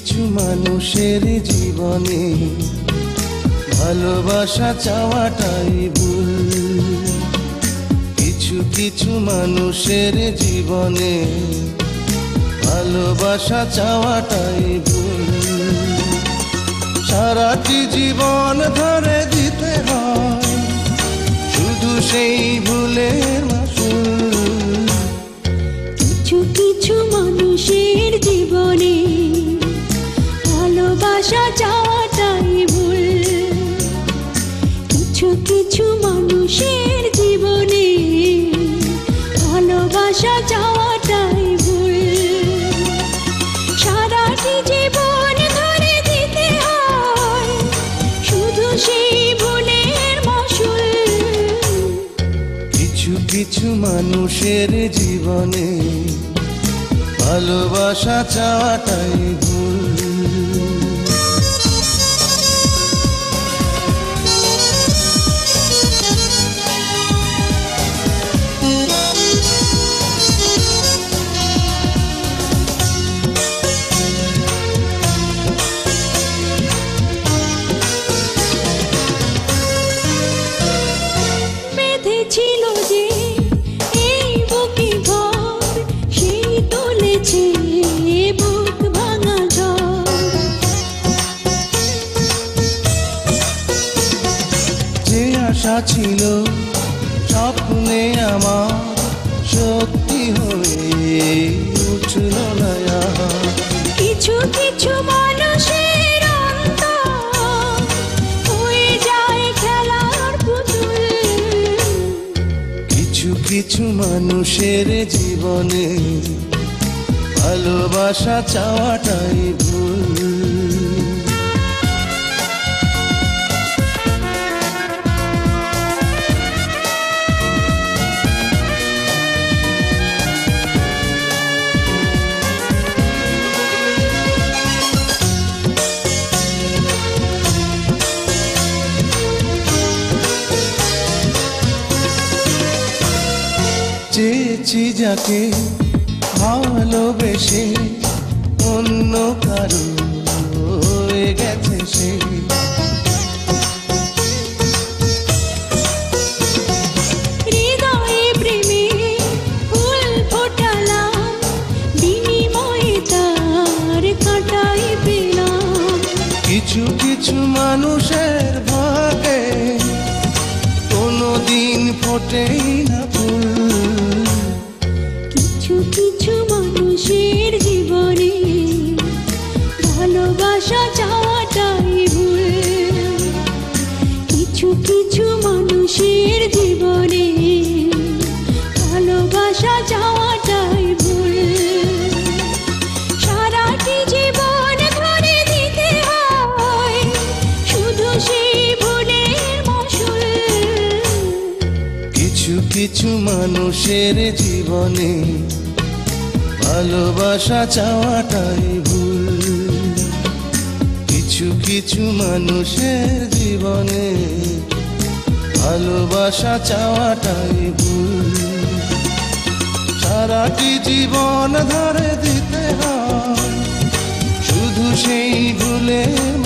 কিছু মানুষের জীবনে ভালোবাসা চাওয়াটাই ভুল। কিছু কিছু মানুষের জীবনে ভালোবাসা চাওয়াটাই ভুল। সারাটি জীবন ধরে দিতে হয় শুধু সেই ভুলের মাসুল। কিছু কিছু মানুষের জীবনে ভালোবাসা চাওয়াটাই ভুল। কিছু কিছু মানুষের জীবনে ভালোবাসা চাওয়াটাই ভুল। সারাটি জীবন ধরে দিতে হয় শুধু সেই ভুলের মাসুল। কিছু কিছু মানুষের জীবনে ভালোবাসা চাওয়াটাই ভুল। ছিল যে এই বুকে ঘর, সেই তুলেছে বুক ভাঙা ঝড়। যে আশা ছিল স্বপ্নে আমার সত্যি হয়ে উঠল না। কিছু কিছু মানুষের অন্তর হয়ে যায় খেলার পুতুল। কিছু কিছু মানুষের জীবনে ভালোবাসা চাওয়াটাই ভুল। চেয়েছি যাকে ভালোবেসে অন্য কারো হয়ে গেছে সে। হৃদয়ে প্রেমে ফুল ফোটালাম, বিনিময়ে তার কাঁটাই পেলাম। কিছু কিছু মানুষের ভাগে কোনোদিন ফোটেই না ফুল। কিছু কিছু মানুষের জীবনে ভালোবাসা চাওয়াটাই ভুল। কিছু কিছু মানুষের জীবনে ভালোবাসা চাওয়াটাই ভুল। সারাটি জীবন ধরে দিতে হয় শুধু সেই ভুলের মাসুল। কিছু কিছু মানুষের জীবনে ভালোবাসা চাওয়াটাই ভুল। কিছু কিছু মানুষের জীবনে ভালোবাসা চাওয়াটাই ভুল। সারাটি জীবন ধরে দিতে হয় শুধু সেই ভুলের